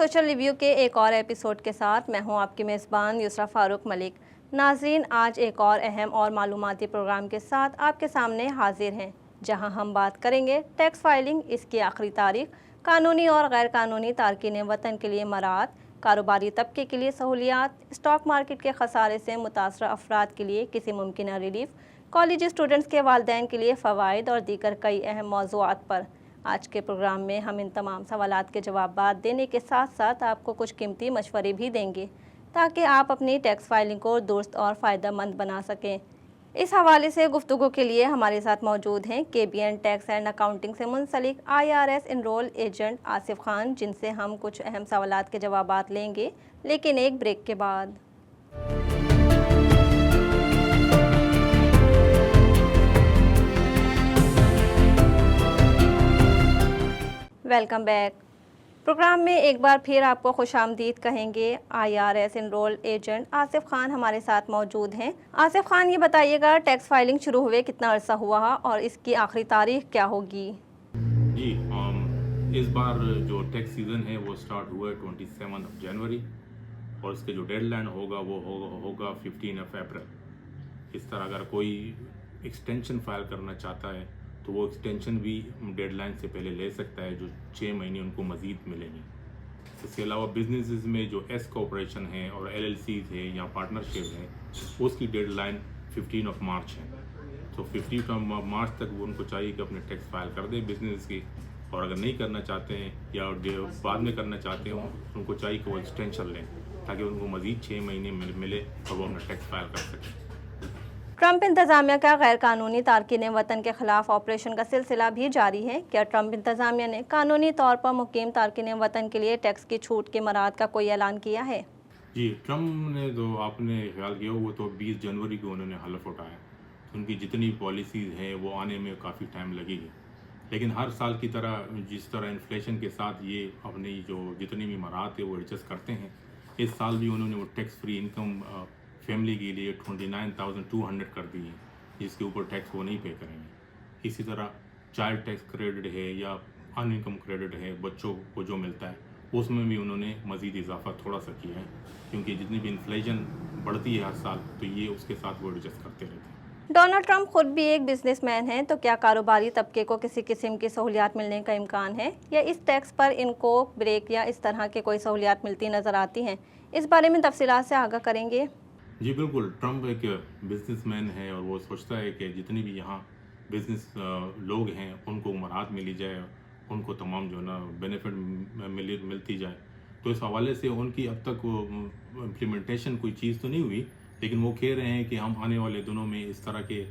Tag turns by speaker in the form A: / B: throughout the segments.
A: Social review के एक और एपिसोड के साथ मैं हूं आपकी मेज़बान युसरा फारूक मलिक। नाज़रीन, आज एक और अहम और मालूमाती प्रोग्राम के साथ आपके सामने हाजिर हैं, जहां हम बात करेंगे टैक्स फाइलिंग, इसकी आखिरी तारीख, कानूनी और गैर कानूनी तारकीन वतन के लिए मराहत, कारोबारी तबके के लिए सहूलियात, स्टॉक मार्केट के खसारे से मुतासर अफराद के लिए किसी मुमकिन रिलीफ, कॉलेज स्टूडेंट्स के वालिदैन के लिए फ़वाइद और दीगर कई अहम मौज़ूआत पर आज के प्रोग्राम में हम इन तमाम सवालात के जवाब देने के साथ साथ आपको कुछ कीमती मशवरे भी देंगे ताकि आप अपनी टैक्स फाइलिंग को दुरुस्त और फ़ायदेमंद बना सकें। इस हवाले से गुफ्तगू के लिए हमारे साथ मौजूद हैं KBN टैक्स एंड अकाउंटिंग से मुंसलिक IRS enrol agent Asif Khan, जिनसे हम कुछ अहम सवालात के जवाब लेंगे, लेकिन एक ब्रेक के बाद। Welcome back. प्रोग्राम में एक बार फिर आपको खुशामदीद कहेंगे। IRS enrol agent Asif Khan हमारे साथ मौजूद हैं। आसिफ खान, ये बताइएगा, टैक्स फाइलिंग शुरू हुए कितना अरसा हुआ और इसकी आखिरी तारीख क्या होगी?
B: जी, इस बार जो टैक्स सीज़न है वो स्टार्ट हुआ है 27 जनवरी और इसके जो डेडलाइन होगा वो होगा 15 अप्रैल। इस तरह अगर कोई एक्सटेंशन फाइल करना चाहता है तो वो एक्सटेंशन भी डेडलाइन से पहले ले सकता है, जो 6 महीने उनको मज़ीद मिलेंगे। इसके अलावा बिजनेसेस में जो एस कॉर्पोरेशन है और LLCs है या पार्टनरशिप है, उसकी डेडलाइन 15 मार्च है। तो 15 मार्च तक वो उनको चाहिए कि अपने टैक्स फाइल कर दें बिजनेस की, और अगर नहीं करना चाहते हैं या बाद में करना चाहते हो उनको चाहिए कि वो एक्सटेंशन लें ताकि उनको मज़ीद 6 महीने मिले और वो अपना टैक्स फाइल कर सकें।
A: ट्रंप इंतज़ामिया का गैर कानूनी तारकीन वतन के खिलाफ ऑपरेशन का सिलसिला भी जारी है। क्या ट्रंप इंतज़ामिया ने कानूनी तौर पर मुकीम तारकीन वतन के लिए टैक्स की छूट के मराहत का कोई ऐलान किया है?
B: जी, ट्रंप ने जो आपने ख्याल किया वो तो 20 जनवरी को उन्होंने हलफ उठाया। तो उनकी जितनी पॉलिसीज़ हैं वो आने में काफ़ी टाइम लगेगी, लेकिन हर साल की तरह जिस तरह इन्फ्लेशन के साथ ये अपनी जो जितनी भी मराहत है वो एडजस्ट करते हैं, इस साल भी उन्होंने वो टैक्स फ्री इनकम फैमिली के लिए 29,200 कर दी है, जिसके ऊपर टैक्स वो नहीं पे करेंगे। इसी तरह चाइल्ड टैक्स क्रेडिट है या अनइनकम क्रेडिट है, बच्चों को जो मिलता है उसमें भी उन्होंने मज़ीद इजाफा थोड़ा सा किया है, क्योंकि जितनी भी इन्फ्लेशन बढ़ती है हर साल तो ये उसके साथ वो एडजस्ट करते रहते हैं।
A: डोनाल्ड ट्रंप खुद भी एक बिजनेसमैन हैं, तो क्या कारोबारी तबके को किसी किस्म की सहूलियात मिलने का इम्कान है, या इस टैक्स पर इनको ब्रेक या इस तरह के कोई सहूलियात मिलती नज़र आती हैं? इस बारे में तफसीलात से आगाह करेंगे।
B: जी बिल्कुल, ट्रंप एक बिजनेसमैन है और वो सोचता है कि जितनी भी यहाँ बिजनेस लोग हैं उनको मराहत मिली जाए, उनको तमाम जो ना बेनिफिट मिलती जाए। तो इस हवाले से उनकी अब तक वो इम्प्लीमेंटेशन कोई चीज़ तो नहीं हुई, लेकिन वो कह रहे हैं कि हम आने वाले दिनों में इस तरह के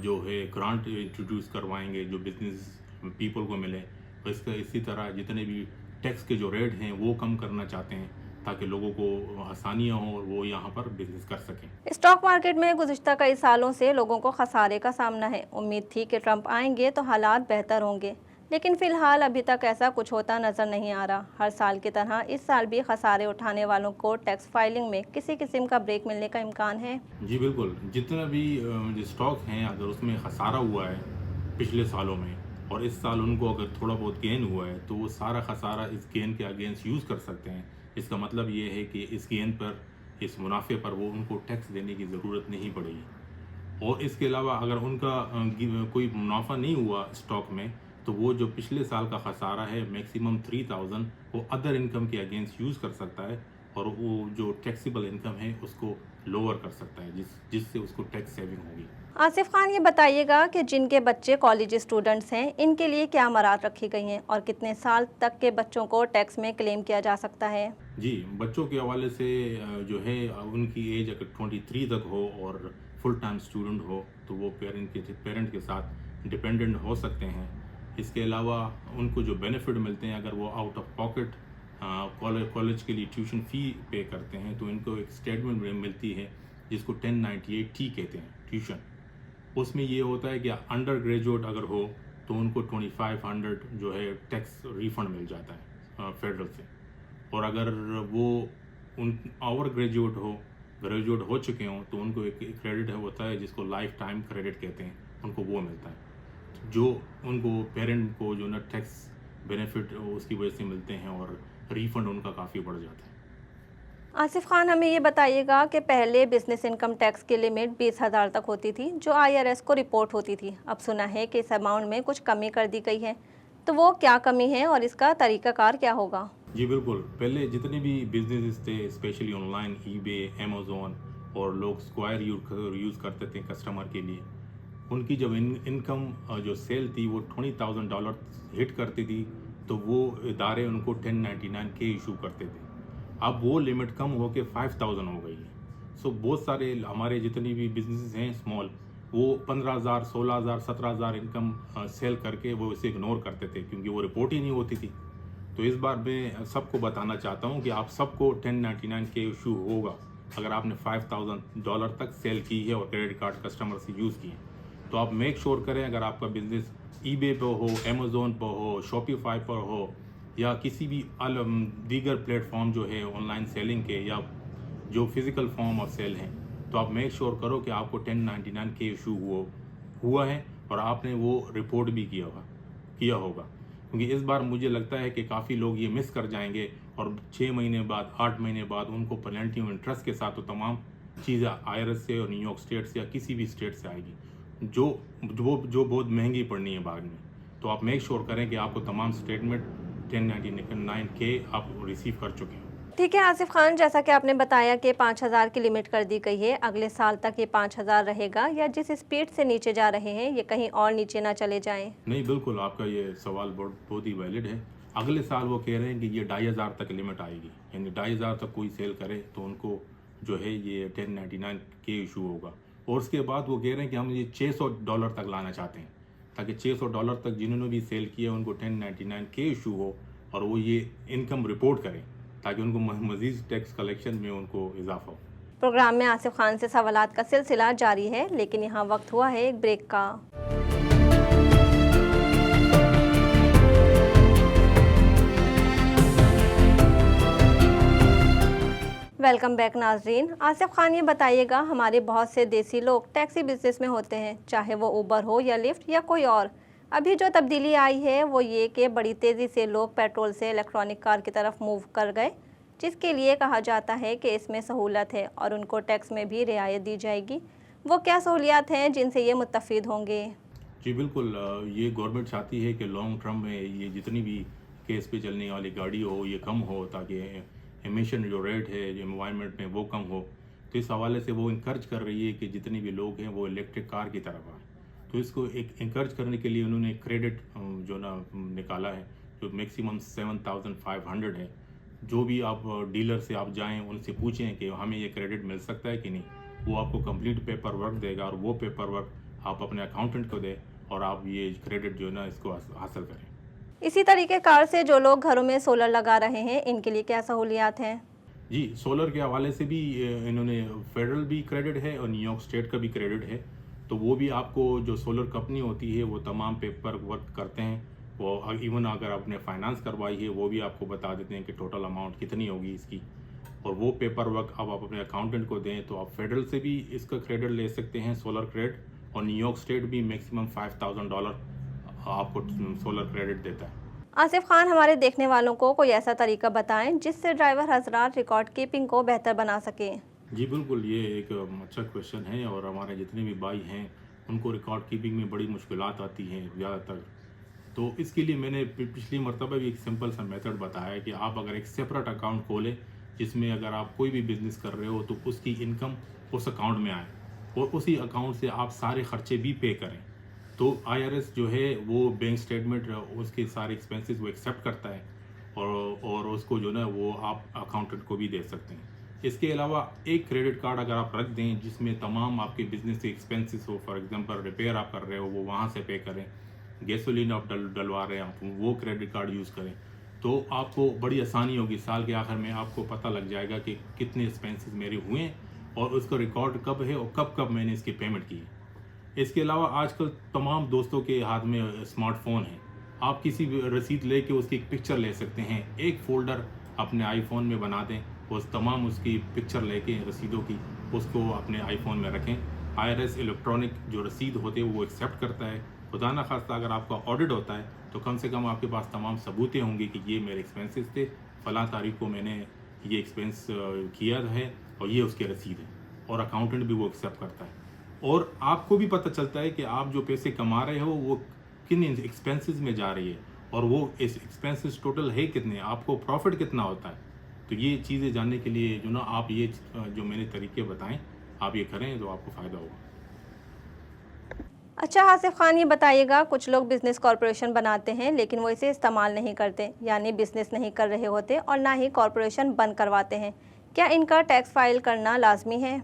B: जो है ग्रांट इंट्रोड्यूस करवाएंगे जो बिजनेस पीपल को मिले। और इसका इसी तरह जितने भी टैक्स के जो रेट हैं वो कम करना चाहते हैं ताकि लोगों को आसानियाँ हों और वो यहाँ पर बिजनेस कर सकें।
A: स्टॉक मार्केट में गुज़िश्ता कई सालों से लोगों को खसारे का सामना है। उम्मीद थी कि ट्रंप आएंगे तो हालात बेहतर होंगे, लेकिन फ़िलहाल अभी तक ऐसा कुछ होता नज़र नहीं आ रहा। हर साल की तरह इस साल भी खसारे उठाने वालों को टैक्स फाइलिंग में किसी किस्म का ब्रेक मिलने का इम्कान है।
B: जी बिल्कुल, जितना भी स्टॉक हैं अगर उसमें खसारा हुआ है पिछले सालों में और इस साल उनको अगर थोड़ा बहुत गेन हुआ है तो वो सारा खसारा इस गेन के अगेंस्ट यूज़ कर सकते हैं। इसका मतलब ये है कि इस गेन पर, इस मुनाफे पर वो उनको टैक्स देने की ज़रूरत नहीं पड़ेगी। और इसके अलावा अगर उनका कोई मुनाफा नहीं हुआ स्टॉक में तो वो जो पिछले साल का खसारा है मैक्सिमम 3000 वो अदर इनकम के अगेंस्ट यूज़ कर सकता है और वो जो टैक्सेबल इनकम है उसको लोअर कर सकता है, जिससे उसको टैक्स सेविंग होगी।
A: आसिफ खान, ये बताइएगा कि जिनके बच्चे कॉलेज स्टूडेंट्स हैं, इनके लिए क्या मराहत रखी गई हैं और कितने साल तक के बच्चों को टैक्स में क्लेम किया जा सकता है?
B: जी, बच्चों के हवाले से जो है उनकी एज अगर 23 तक हो और फुल टाइम स्टूडेंट हो तो वो पेरेंट के साथ डिपेंडेंट हो सकते हैं। इसके अलावा उनको जो बेनिफिट मिलते हैं, अगर वो आउट ऑफ पॉकेट कॉलेज के लिए ट्यूशन फ़ी पे करते हैं तो इनको एक स्टेटमेंट मिलती है जिसको 1098T कहते हैं ट्यूशन। उसमें ये होता है कि अंडर ग्रेजुएट अगर हो तो उनको 2500 जो है टैक्स रिफंड मिल जाता है फेडरल से, और अगर वो उन ओवर ग्रेजुएट हो चुके हों तो उनको एक क्रेडिट होता है जिसको लाइफ टाइम क्रेडिट कहते हैं, उनको वो मिलता है जो उनको पेरेंट को जो ना टैक्स बेनिफिट उसकी वजह से मिलते हैं और रिफ़ंड उनका काफ़ी बढ़ जाता है।
A: आसिफ खान, हमें ये बताइएगा कि पहले बिजनेस इनकम टैक्स की लिमिट 20,000 तक होती थी जो IRS को रिपोर्ट होती थी। अब सुना है कि इस अमाउंट में कुछ कमी कर दी गई है, तो वो क्या कमी है और इसका तरीकाकार क्या होगा?
B: जी बिल्कुल, पहले जितने भी बिज़नेसेस थे स्पेशली ऑनलाइन ईबे, अमेज़न और लोग स्क्वायर यूज़ करते थे कस्टमर के लिए, उनकी जब इनकम जो सेल थी वो $20,000 हिट करती थी, तो वो इदारे उनको 1099 के इशू करते थे। अब वो लिमिट कम होके 5,000 हो गई है। सो बहुत सारे हमारे जितनी भी बिजनेसेस हैं स्मॉल, वो 15,000, 16,000, 17,000 इनकम सेल करके वो इसे इग्नोर करते थे क्योंकि वो रिपोर्ट ही नहीं होती थी। तो इस बार मैं सबको बताना चाहता हूँ कि आप सबको 1099 के इशू होगा अगर आपने $5,000 तक सेल की है और क्रेडिट कार्ड कस्टमर से यूज़ किए। तो आप मेक श्योर करें अगर आपका बिजनेस ईबे पर हो, अमेज़न पर हो, शॉपिफाई पर हो या किसी भी दीगर प्लेटफॉर्म जो है ऑनलाइन सेलिंग के या जो फिज़िकल फॉर्म ऑफ सेल हैं, तो आप मेक श्योर करो कि आपको 1099 के इशू हुआ है और आपने वो रिपोर्ट भी किया होगा। क्योंकि इस बार मुझे लगता है कि काफ़ी लोग ये मिस कर जाएंगे और 6 महीने बाद, 8 महीने बाद उनको पेनल्टी और इंटरेस्ट के साथ तो तमाम चीज़ें IRS से और न्यूयॉर्क स्टेट से या किसी भी स्टेट से आएगी जो बहुत महंगी पड़नी है बाद में। तो आप मेक श्योर करें कि आपको तमाम स्टेटमेंट 1099 के आप रिसीव कर चुके हैं।
A: ठीक है आसिफ खान, जैसा कि आपने बताया कि 5,000 की लिमिट कर दी गई है, अगले साल तक ये 5,000 रहेगा या जिस स्पीड से नीचे जा रहे हैं ये कहीं और नीचे ना चले जाएं?
B: नहीं, बिल्कुल आपका ये सवाल बहुत ही वैलिड है। अगले साल वो कह रहे हैं कि ये 2,500 तक लिमिट आएगी, यानी 2,500 तक कोई सेल करे तो उनको जो है ये 1099 के इशू होगा। और उसके बाद वो कह रहे हैं कि हम ये $600 तक लाना चाहते हैं, ताकि $600 तक जिन्होंने भी सेल किया उनको 1099 के इशू हो और वो ये इनकम रिपोर्ट करें ताकि उनको मज़ीद टैक्स कलेक्शन में उनको इजाफा हो।
A: प्रोग्राम में आसिफ खान से सवालात का सिलसिला जारी है, लेकिन यहाँ वक्त हुआ है एक ब्रेक का। वेलकम बैक नाजरीन। आसिफ खान, ये बताइएगा, हमारे बहुत से देसी लोग टैक्सी बिजनेस में होते हैं, चाहे वो ऊबर हो या लिफ्ट या कोई और। अभी जो तब्दीली आई है वो ये कि बड़ी तेज़ी से लोग पेट्रोल से इलेक्ट्रॉनिक कार की तरफ मूव कर गए, जिसके लिए कहा जाता है कि इसमें सहूलत है और उनको टैक्स में भी रियायत दी जाएगी। वो क्या सहूलियात हैं जिनसे ये मुत्तफ़िद होंगे?
B: जी बिल्कुल, ये गवर्नमेंट चाहती है कि लॉन्ग टर्म में ये जितनी भी केस पे चलने वाली गाड़ी हो ये कम हो, ताकि एमिशन जो रेट है एनवायरनमेंट में वो कम हो। तो इस हवाले से वो इंकरेज कर रही है कि जितने भी लोग हैं वो इलेक्ट्रिक कार की तरफ आए। तो इसको एक इंकरेज करने के लिए उन्होंने क्रेडिट जो ना निकाला है, जो मैक्सिमम 7,500 है। जो भी आप डीलर से आप जाएं उनसे पूछें कि हमें ये क्रेडिट मिल सकता है कि नहीं, वो आपको कंप्लीट पेपर वर्क देगा और वो पेपर वर्क आप अपने अकाउंटेंट को दें और आप ये क्रेडिट जो है ना इसको हासिल करें।
A: इसी तरीके कार से जो लोग घरों में सोलर लगा रहे हैं, इनके लिए क्या सहूलियात हैं?
B: जी, सोलर के हवाले से भी इन्होंने फेडरल भी क्रेडिट है और न्यूयॉर्क स्टेट का भी क्रेडिट है। तो वो भी आपको जो सोलर कंपनी होती है वो तमाम पेपर वर्क करते हैं। वो इवन अगर आपने फाइनेंस करवाई है वो भी आपको बता देते हैं कि टोटल अमाउंट कितनी होगी इसकी, और वो पेपर वर्क अब आप अपने अकाउंटेंट को दें। तो आप फेडरल से भी इसका क्रेडिट ले सकते हैं, सोलर क्रेडिट, और न्यूयॉर्क स्टेट भी मैक्सिमम $5,000 आपको सोलर क्रेडिट देता है।
A: आसिफ खान, हमारे देखने वालों को कोई ऐसा तरीका बताएं जिससे ड्राइवर हजरात रिकॉर्ड कीपिंग को बेहतर बना सकें।
B: जी बिल्कुल, ये एक अच्छा क्वेश्चन है और हमारे जितने भी भाई हैं उनको रिकॉर्ड कीपिंग में बड़ी मुश्किलात आती हैं ज़्यादातर। तो इसके लिए मैंने पिछली मरतबा भी एक सिंपल सा मेथड बताया है कि आप अगर एक सेपरेट अकाउंट खोलें जिसमें अगर आप कोई भी बिज़नेस कर रहे हो तो उसकी इनकम उस अकाउंट में आए और उसी अकाउंट से आप सारे खर्चे भी पे करें। तो IRS जो है वो बैंक स्टेटमेंट उसके सारे एक्सपेंसेस वो एक्सेप्ट करता है और उसको जो ना वो आप अकाउंटेंट को भी दे सकते हैं। इसके अलावा एक क्रेडिट कार्ड अगर आप रख दें जिसमें तमाम आपके बिजनेस के एक्सपेंसेस हो, फॉर एग्जांपल रिपेयर आप कर रहे हो वो वहाँ से पे करें, गैसोलीन आप डलवा रहे हैं आप वो क्रेडिट कार्ड यूज़ करें, तो आपको बड़ी आसानी होगी। साल के आखिर में आपको पता लग जाएगा कि कितने एक्सपेंसेस मेरे हुए हैं और उसका रिकॉर्ड कब है और कब मैंने इसकी पेमेंट की है। इसके अलावा आजकल तमाम दोस्तों के हाथ में स्मार्टफोन है, आप किसी भी रसीद लेके उसकी एक पिक्चर ले सकते हैं, एक फ़ोल्डर अपने आईफोन में बना दें, उस तमाम उसकी पिक्चर लेके रसीदों की उसको अपने आईफोन में रखें। IRS इलेक्ट्रॉनिक जो रसीद होते हैं वो एक्सेप्ट करता है। खुदा ना खास्ता अगर आपका ऑडिट होता है तो कम से कम आपके पास तमाम सबूतें होंगे कि ये मेरे एक्सपेंसेस थे, फ़लाँ तारीख को मैंने ये एक्सपेंस किया है और ये उसकी रसीद है, और अकाउंटेंट भी वो एक्सेप्ट करता है। और आपको भी पता चलता है कि आप जो पैसे कमा रहे हो वो किन एक्सपेंसेस में जा रही है, और वो इस एक्सपेंसेस टोटल है कितने, आपको प्रॉफिट कितना होता है। तो ये चीज़ें जानने के लिए जो ना आप ये जो मैंने तरीके बताएं आप ये करें तो आपको फ़ायदा होगा।
A: अच्छा हासिफ खान, ये बताइएगा, कुछ लोग बिज़नेस कॉरपोरेशन बनाते हैं लेकिन वो इसे इस्तेमाल नहीं करते, यानी बिज़नेस नहीं कर रहे होते और ना ही कॉरपोरेशन बंद करवाते हैं। क्या इनका टैक्स फाइल करना लाजमी है?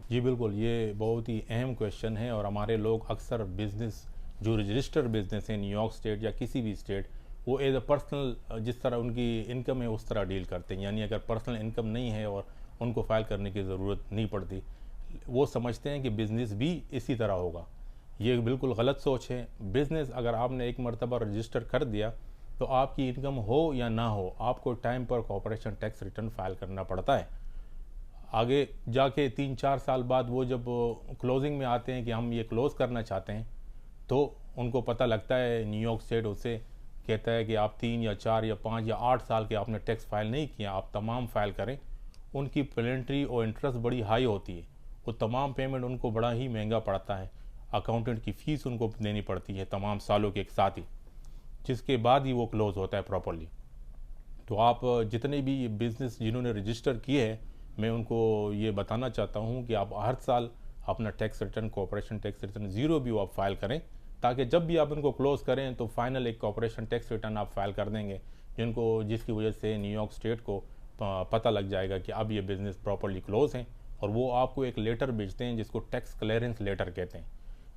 C: जी बिल्कुल, ये बहुत ही अहम क्वेश्चन है। और हमारे लोग अक्सर बिज़नेस जो रजिस्टर्ड बिज़नेस है न्यूयॉर्क स्टेट या किसी भी स्टेट, वो एज अ पर्सनल जिस तरह उनकी इनकम है उस तरह डील करते हैं। यानी अगर पर्सनल इनकम नहीं है और उनको फ़ाइल करने की ज़रूरत नहीं पड़ती, वो समझते हैं कि बिज़नेस भी इसी तरह होगा। ये बिल्कुल गलत सोच है। बिज़नेस अगर आपने एक मरतबा रजिस्टर कर दिया तो आपकी इनकम हो या ना हो, आपको टाइम पर कॉर्पोरेशन टैक्स रिटर्न फाइल करना पड़ता है। आगे जाके 3-4 साल बाद वो जब क्लोजिंग में आते हैं कि हम ये क्लोज़ करना चाहते हैं, तो उनको पता लगता है, न्यूयॉर्क स्टेट उसे कहता है कि आप 3 या 4 या 5 या 8 साल के आपने टैक्स फाइल नहीं किया, आप तमाम फाइल करें। उनकी पेनल्टी और इंटरेस्ट बड़ी हाई होती है, वो तमाम पेमेंट उनको बड़ा ही महंगा पड़ता है। अकाउंटेंट की फ़ीस उनको देनी पड़ती है तमाम सालों के एक साथ ही, जिसके बाद ही वो क्लोज़ होता है प्रॉपर्ली। तो आप जितने भी बिज़नेस जिन्होंने रजिस्टर किए हैं, मैं उनको ये बताना चाहता हूँ कि आप हर साल अपना tax return, corporation tax return zero भी आप फाइल करें, ताकि जब भी आप इनको क्लोज़ करें तो फाइनल एक कॉर्पोरेशन टैक्स रिटर्न आप फाइल कर देंगे, जिसकी वजह से न्यूयॉर्क स्टेट को पता लग जाएगा कि अब ये बिज़नेस प्रॉपर्ली क्लोज़ हैं। और वो आपको एक लेटर भेजते हैं जिसको टैक्स क्लियरेंस लेटर कहते हैं।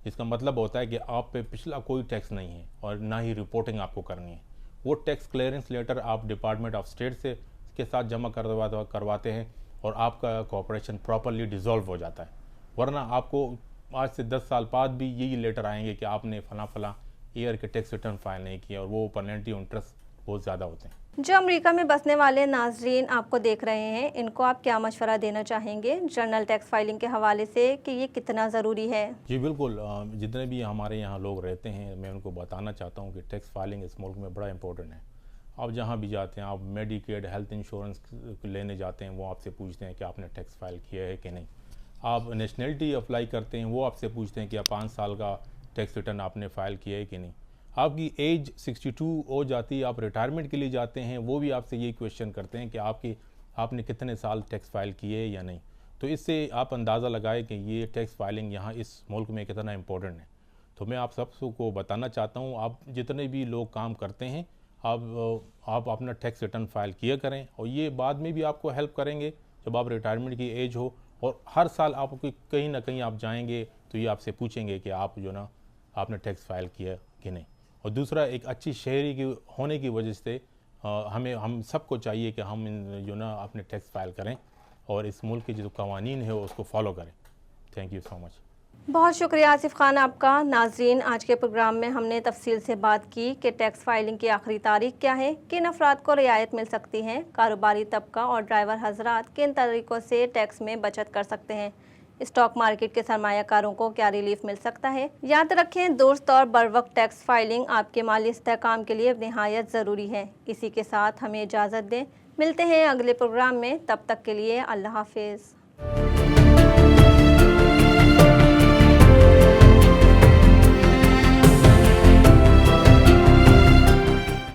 C: इसका मतलब होता है कि आप पे पिछला कोई टैक्स नहीं है और ना ही रिपोर्टिंग आपको करनी है। वो टैक्स क्लियरेंस लेटर आप डिपार्टमेंट ऑफ स्टेट से के साथ जमा करवाते हैं और आपका कॉर्पोरेशन प्रॉपर्ली डिसॉल्व हो जाता है। वरना आपको आज से 10 साल बाद भी यही लेटर आएंगे कि आपने फला ईयर के टैक्स रिटर्न फाइल नहीं किया, और वो पेनल्टी इंटरेस्ट बहुत ज़्यादा होते हैं।
A: जो अमेरिका में बसने वाले नाजरीन आपको देख रहे हैं, इनको आप क्या मशवरा देना चाहेंगे जर्नल टैक्स फाइलिंग के हवाले से कि ये कितना ज़रूरी है?
C: जी बिल्कुल, जितने भी हमारे यहाँ लोग रहते हैं, मैं उनको बताना चाहता हूँ कि टैक्स फाइलिंग इस मुल्क में बड़ा इंपॉर्टेंट है। आप जहाँ भी जाते हैं, आप मेडिकेड हेल्थ इंश्योरेंस लेने जाते हैं, वो आपसे पूछते हैं कि आपने टैक्स फाइल किया है कि नहीं। आप नेशनलिटी अप्लाई करते हैं, वो आपसे पूछते हैं कि आप 5 साल का टैक्स रिटर्न आपने फ़ाइल किया है कि नहीं। आपकी एज 62 हो जाती है, आप रिटायरमेंट के लिए जाते हैं, वो भी आपसे यही क्वेश्चन करते हैं कि आपने कितने साल टैक्स फाइल किए या नहीं। तो इससे आप अंदाज़ा लगाएं कि ये टैक्स फाइलिंग यहाँ इस मुल्क में कितना इम्पोर्टेंट है। तो मैं आप सबको बताना चाहता हूँ, आप जितने भी लोग काम करते हैं, आप अपना टैक्स रिटर्न फाइल किया करें, और ये बाद में भी आपको हेल्प करेंगे जब आप रिटायरमेंट की एज हो। और हर साल आपको कहीं ना कहीं आप जाएंगे तो ये आपसे पूछेंगे कि आप जो ना आपने टैक्स फाइल किया कि नहीं। और दूसरा, एक अच्छी शहरी की होने की वजह से हम सबको चाहिए कि हम जो ना अपने टैक्स फाइल करें और इस मुल्क के जो कवानीन है उसको फॉलो करें। Thank you so much.
A: बहुत शुक्रिया आसिफ खान आपका। नाजरीन, आज के प्रोग्राम में हमने तफसील से बात की कि टैक्स फाइलिंग की आखिरी तारीख क्या है, किन अफराद को रियायत मिल सकती है, कारोबारी तबका और ड्राइवर हजरात किन तरीक़ों से टैक्स में बचत कर सकते हैं, स्टॉक मार्केट के सरमायाकारों को क्या रिलीफ मिल सकता है। याद रखें, दुरुस्त और बरवक्त टैक्स फाइलिंग आपके माली इस्तेहकाम के लिए निहायत ज़रूरी है। इसी के साथ हमें इजाज़त दें, मिलते हैं अगले प्रोग्राम में, तब तक के लिए अल्लाह हाफिज़।